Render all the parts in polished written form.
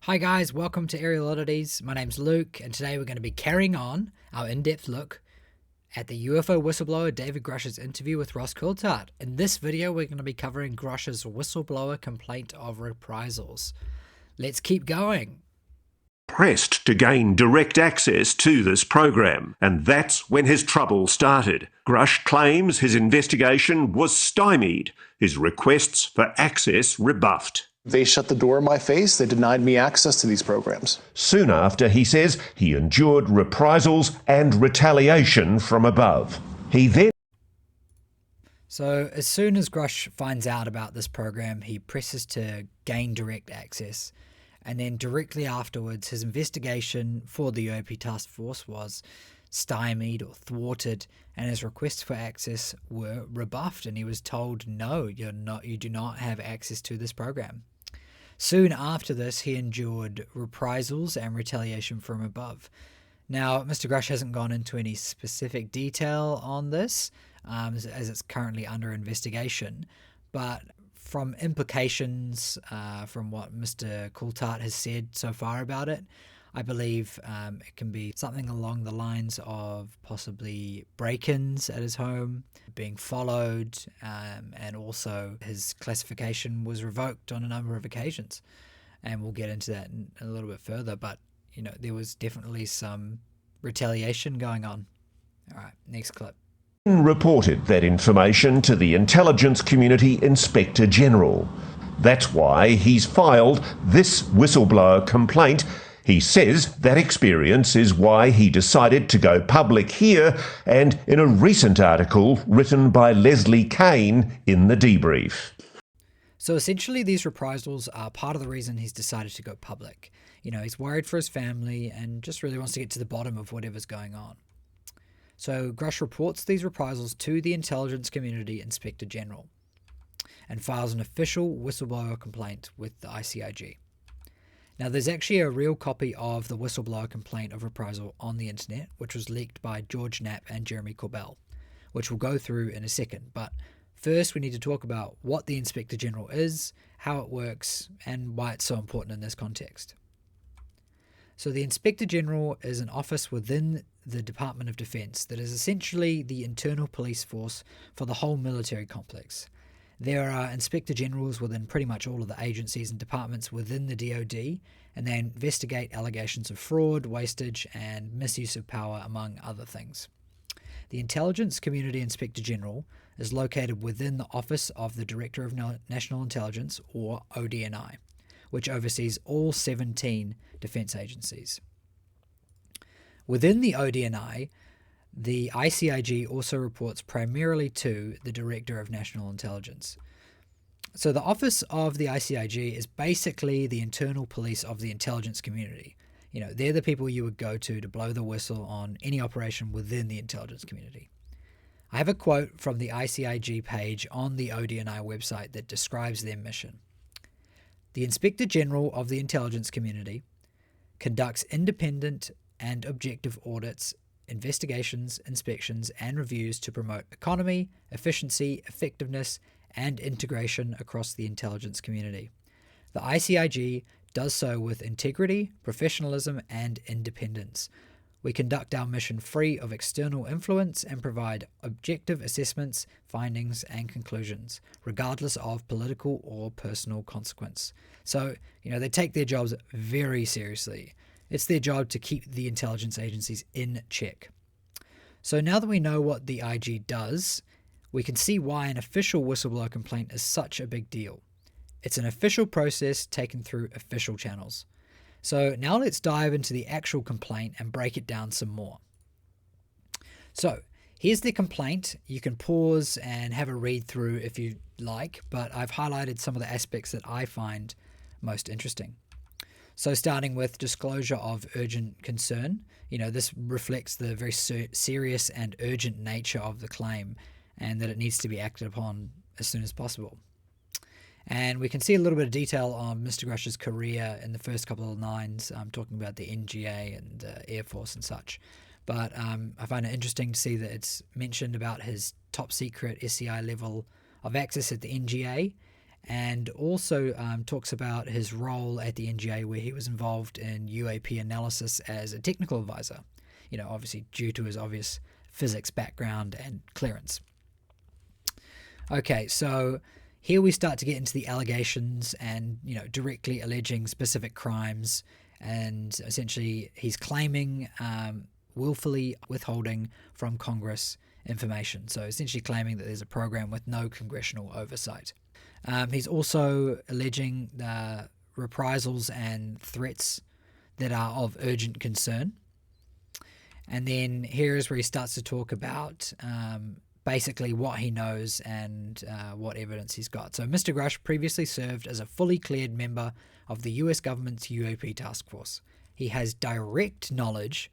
Hi guys, welcome to Aerial Oddities. My name's Luke, and today we're going to be carrying on our in-depth look at the UFO whistleblower David Grusch's interview with Ross Coulthard. In this video, we're going to be covering Grusch's whistleblower complaint of reprisals. Let's keep going. Pressed to gain direct access to this program, and that's when his trouble started. Grusch claims his investigation was stymied, his requests for access rebuffed. They shut the door in my face. They denied me access to these programs. Soon after, he says, he endured reprisals and retaliation from above. He then... So as soon as Grusch finds out about this program, he presses to gain direct access. And then directly afterwards, his investigation for the UAP task force was stymied or thwarted, and his requests for access were rebuffed, and he was told, no, you do not have access to this program. Soon after this, he endured reprisals and retaliation from above. Now, Mr. Grusch hasn't gone into any specific detail on this, as it's currently under investigation, but from implications from what Mr. Coulthard has said so far about it, I believe it can be something along the lines of possibly break-ins at his home, being followed, and also his classification was revoked on a number of occasions. And we'll get into that in a little bit further, but you know, there was definitely some retaliation going on. All right, next clip. reported that information to the Intelligence Community Inspector General. That's why he's filed this whistleblower complaint. He says that experience is why he decided to go public here, and in a recent article written by Leslie Kane in The Debrief. So essentially these reprisals are part of the reason he's decided to go public. You know, he's worried for his family and just really wants to get to the bottom of whatever's going on. So Grusch reports these reprisals to the Intelligence Community Inspector General and files an official whistleblower complaint with the ICIG. Now, there's actually a real copy of the whistleblower complaint of reprisal on the internet, which was leaked by George Knapp and Jeremy Corbell, which we'll go through in a second. But first, we need to talk about what the Inspector General is, how it works, and why it's so important in this context. So the Inspector General is an office within the Department of Defense that is essentially the internal police force for the whole military complex. There are Inspector Generals within pretty much all of the agencies and departments within the DoD, and they investigate allegations of fraud, wastage, and misuse of power, among other things. The Intelligence Community Inspector General is located within the Office of the Director of National Intelligence, or ODNI, which oversees all 17 defense agencies. Within the ODNI, the ICIG also reports primarily to the Director of National Intelligence. So the office of the ICIG is basically the internal police of the intelligence community. You know, they're the people you would go to blow the whistle on any operation within the intelligence community. I have a quote from the ICIG page on the ODNI website that describes their mission. The Inspector General of the intelligence community conducts independent and objective audits, investigations, inspections, and reviews to promote economy, efficiency, effectiveness, and integration across the intelligence community. The ICIG does so with integrity, professionalism, and independence. We conduct our mission free of external influence and provide objective assessments, findings, and conclusions, regardless of political or personal consequence. So, you know, they take their jobs very seriously. It's their job to keep the intelligence agencies in check. So now that we know what the IG does, we can see why an official whistleblower complaint is such a big deal. It's an official process taken through official channels. So now let's dive into the actual complaint and break it down some more. So here's the complaint. You can pause and have a read through if you like, but I've highlighted some of the aspects that I find most interesting. So starting with disclosure of urgent concern, you know, this reflects the very serious and urgent nature of the claim and that it needs to be acted upon as soon as possible. And we can see a little bit of detail on Mr. Grusch's career in the first couple of lines, talking about the NGA and Air Force and such. But I find it interesting to see that it's mentioned about his top secret SCI level of access at the NGA and also talks about his role at the NGA, where he was involved in UAP analysis as a technical advisor, obviously due to his obvious physics background and clearance. Okay, so here we start to get into the allegations and, directly alleging specific crimes, and essentially he's claiming willfully withholding from Congress information. So essentially claiming that there's a program with no congressional oversight. He's also alleging reprisals and threats that are of urgent concern. And then here is where he starts to talk about basically what he knows and what evidence he's got. So Mr. Grusch previously served as a fully cleared member of the US government's UAP task force. He has direct knowledge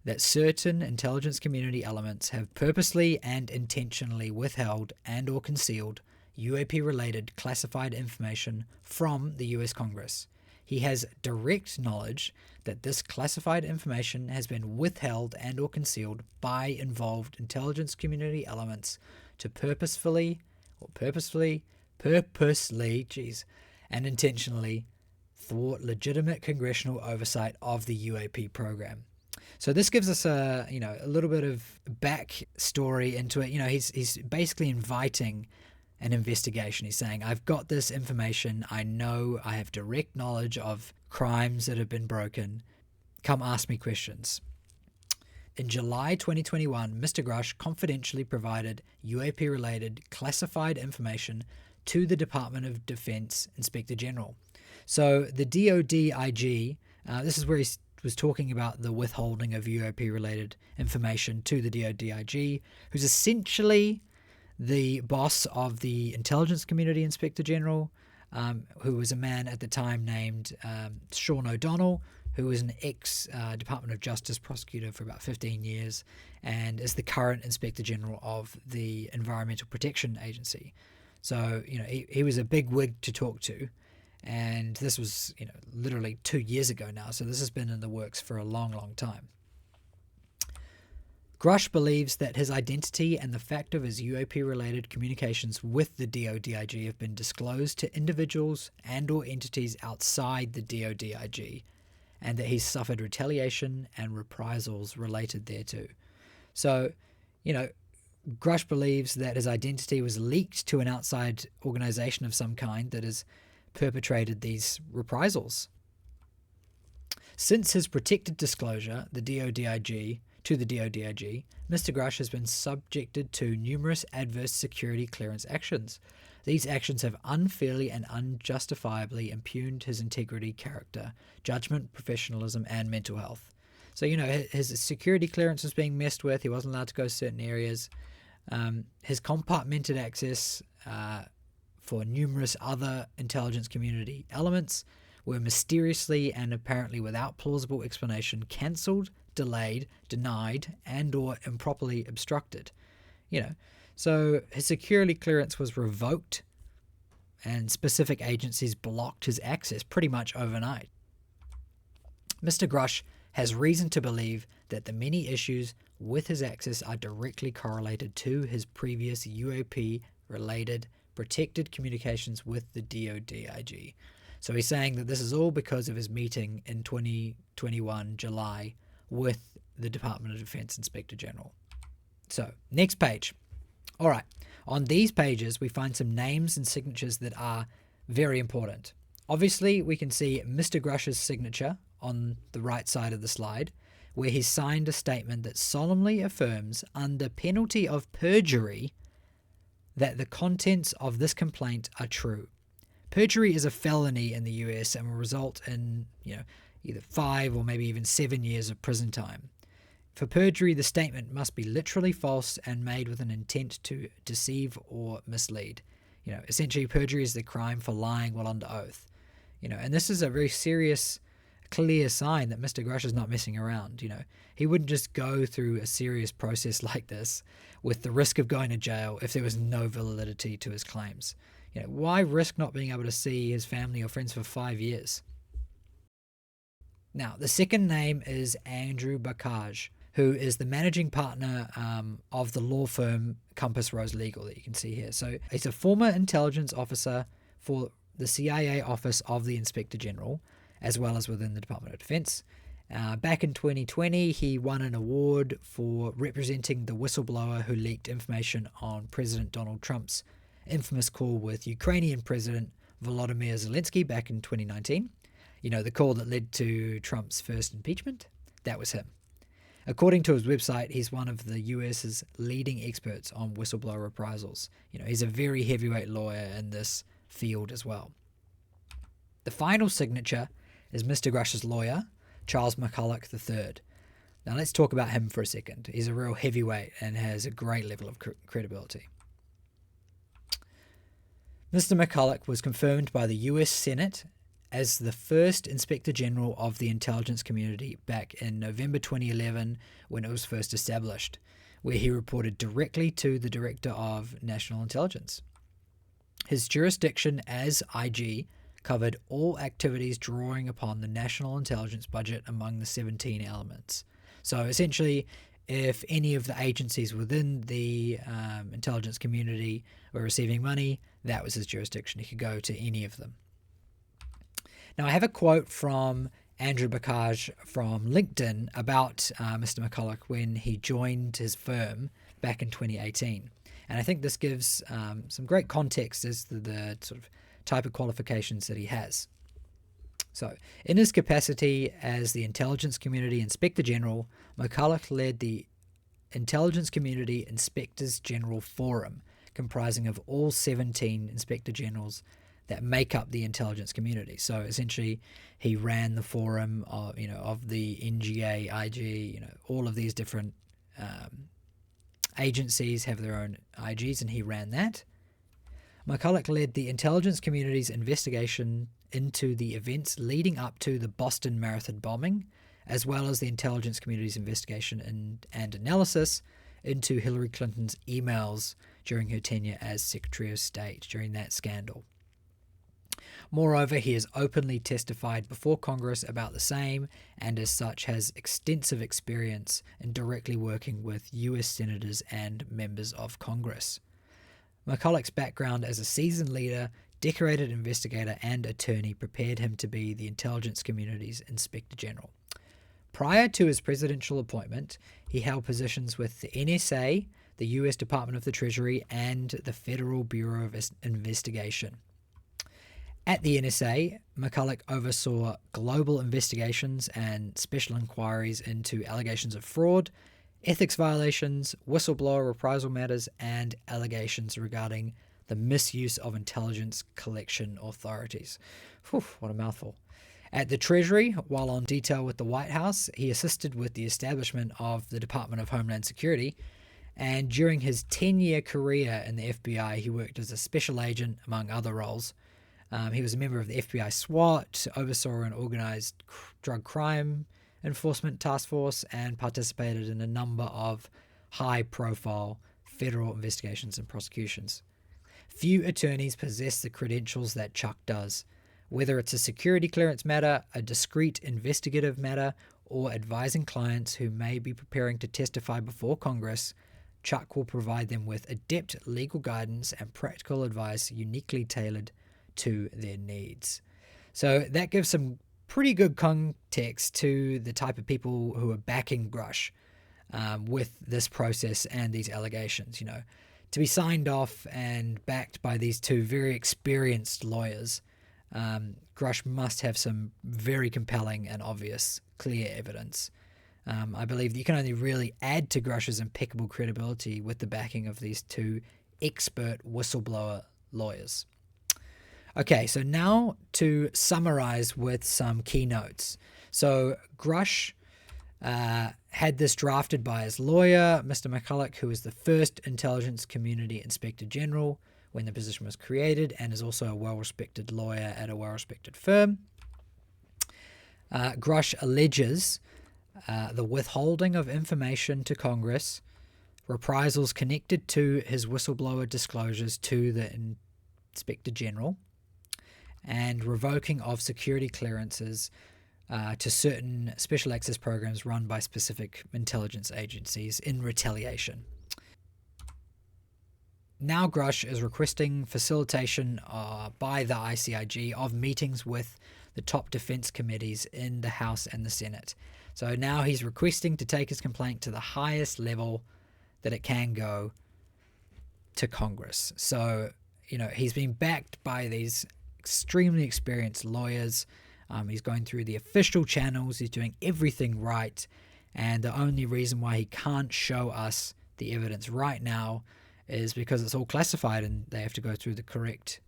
that certain intelligence community elements have purposely and intentionally withheld and or concealed UAP-related classified information from the US Congress. He has direct knowledge that this classified information has been withheld and or concealed by involved intelligence community elements to purposely, and intentionally thwart legitimate congressional oversight of the UAP program. So this gives us a little bit of backstory into it. He's basically inviting an investigation. He's saying, I've got this information. I know I have direct knowledge of crimes that have been broken. Come ask me questions. In July 2021, Mr. Grusch confidentially provided UAP-related classified information to the Department of Defense Inspector General. So the DoD IG, this is where he was talking about the withholding of UAP-related information to the DoD IG, who's essentially the boss of the Intelligence Community Inspector General, who was a man at the time named Sean O'Donnell, who was an ex-Department of Justice prosecutor for about 15 years and is the current Inspector General of the Environmental Protection Agency. So, he was a big wig to talk to, and this was, literally 2 years ago now, so this has been in the works for a long, long time. Grusch believes that his identity and the fact of his UAP-related communications with the DoD-IG have been disclosed to individuals and or entities outside the DoD-IG, and that he's suffered retaliation and reprisals related thereto. So, Grusch believes that his identity was leaked to an outside organization of some kind that has perpetrated these reprisals. Since his protected disclosure, to the DoD-IG, Mr. Grusch has been subjected to numerous adverse security clearance actions. These actions have unfairly and unjustifiably impugned his integrity, character, judgment, professionalism, and mental health. So, his security clearance was being messed with. He wasn't allowed to go to certain areas. His compartmented access for numerous other intelligence community elements were mysteriously and apparently without plausible explanation cancelled, delayed, denied, and or improperly obstructed. So his security clearance was revoked and specific agencies blocked his access pretty much overnight. Mr. Grusch has reason to believe that the many issues with his access are directly correlated to his previous UAP-related protected communications with the DoD-IG. So he's saying that this is all because of his meeting in 2021 July with the Department of Defense Inspector General. So, next page. All right, on these pages we find some names and signatures that are very important. Obviously, we can see Mr. Grusch's signature on the right side of the slide, where he signed a statement that solemnly affirms, under penalty of perjury, that the contents of this complaint are true. Perjury is a felony in the US and will result in, either 5 or maybe even 7 years of prison time. For perjury, the statement must be literally false and made with an intent to deceive or mislead. Essentially, perjury is the crime for lying while under oath. And this is a very serious, clear sign that Mr. Grusch is not messing around. He wouldn't just go through a serious process like this with the risk of going to jail if there was no validity to his claims. Why risk not being able to see his family or friends for 5 years? Now, the second name is Andrew Bacage, who is the managing partner of the law firm Compass Rose Legal that you can see here. So he's a former intelligence officer for the CIA Office of the Inspector General, as well as within the Department of Defense. Back in 2020, he won an award for representing the whistleblower who leaked information on President Donald Trump's infamous call with Ukrainian President Volodymyr Zelensky back in 2019. You know, the call that led to Trump's first impeachment? That was him. According to his website, he's one of the US's leading experts on whistleblower reprisals. You know, he's a very heavyweight lawyer in this field as well. The final signature is Mr. Grusch's lawyer, Charles McCulloch III. Now let's talk about him for a second. He's a real heavyweight and has a great level of credibility. Mr. McCulloch was confirmed by the US Senate as the first Inspector General of the intelligence community back in November 2011 when it was first established, where he reported directly to the Director of National Intelligence. His jurisdiction as IG covered all activities drawing upon the national intelligence budget among the 17 elements. So essentially, if any of the agencies within the intelligence community were receiving money, that was his jurisdiction. He could go to any of them. Now, I have a quote from Andrew Bakaj from LinkedIn about Mr. McCulloch when he joined his firm back in 2018. And I think this gives some great context as to the sort of type of qualifications that he has. So, in his capacity as the Intelligence Community Inspector General, McCulloch led the Intelligence Community Inspectors General Forum, comprising of all 17 Inspector Generals that make up the intelligence community. So essentially, he ran the forum of the NGA, IG, all of these different agencies have their own IGs, and he ran that. McCulloch led the intelligence community's investigation into the events leading up to the Boston Marathon bombing, as well as the intelligence community's investigation and analysis into Hillary Clinton's emails during her tenure as Secretary of State during that scandal. Moreover, he has openly testified before Congress about the same, and as such has extensive experience in directly working with U.S. senators and members of Congress. McCulloch's background as a seasoned leader, decorated investigator, and attorney prepared him to be the intelligence community's Inspector General. Prior to his presidential appointment, he held positions with the NSA, the U.S. Department of the Treasury, and the Federal Bureau of Investigation. At the NSA, McCulloch oversaw global investigations and special inquiries into allegations of fraud, ethics violations, whistleblower reprisal matters, and allegations regarding the misuse of intelligence collection authorities. Whew, what a mouthful. At the Treasury, while on detail with the White House, he assisted with the establishment of the Department of Homeland Security, and during his 10-year career in the FBI, he worked as a special agent, among other roles. He was a member of the FBI SWAT, oversaw an organized drug crime enforcement task force, and participated in a number of high-profile federal investigations and prosecutions. Few attorneys possess the credentials that Chuck does. Whether it's a security clearance matter, a discrete investigative matter, or advising clients who may be preparing to testify before Congress, Chuck will provide them with adept legal guidance and practical advice uniquely tailored to their needs. So that gives some pretty good context to the type of people who are backing Grusch with this process and these allegations. To be signed off and backed by these two very experienced lawyers, Grusch must have some very compelling and obvious, clear evidence. I believe that you can only really add to Grusch's impeccable credibility with the backing of these two expert whistleblower lawyers. Okay, so now to summarize with some key notes. So Grusch had this drafted by his lawyer, Mr. McCulloch, who was the first Intelligence Community Inspector General when the position was created, and is also a well-respected lawyer at a well-respected firm. Grusch alleges the withholding of information to Congress, reprisals connected to his whistleblower disclosures to the Inspector General, and revoking of security clearances to certain special access programs run by specific intelligence agencies in retaliation. now Grusch is requesting facilitation by the ICIG of meetings with the top defense committees in the House and the Senate. So now he's requesting to take his complaint to the highest level that it can go, to Congress. So, you know, he's been backed by these extremely experienced lawyers. He's going through the official channels. He's doing everything right. And the only reason why he can't show us the evidence right now is because it's all classified and they have to go through the correct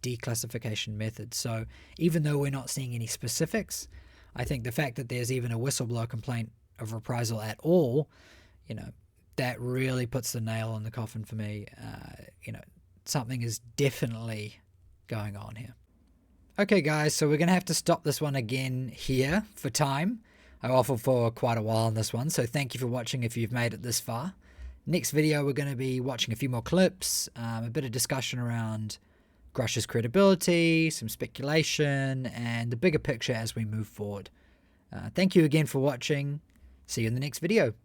declassification method. So even though we're not seeing any specifics, I think the fact that there's even a whistleblower complaint of reprisal at all, you know, that really puts the nail on the coffin for me. You know, something is definitely going on here. Okay, guys, so we're going to have to stop this one again here for time. I waffled for quite a while on this one, so thank you for watching if you've made it this far. Next video, we're going to be watching a few more clips, a bit of discussion around Grusch's credibility, some speculation, and the bigger picture as we move forward. Thank you again for watching. See you in the next video.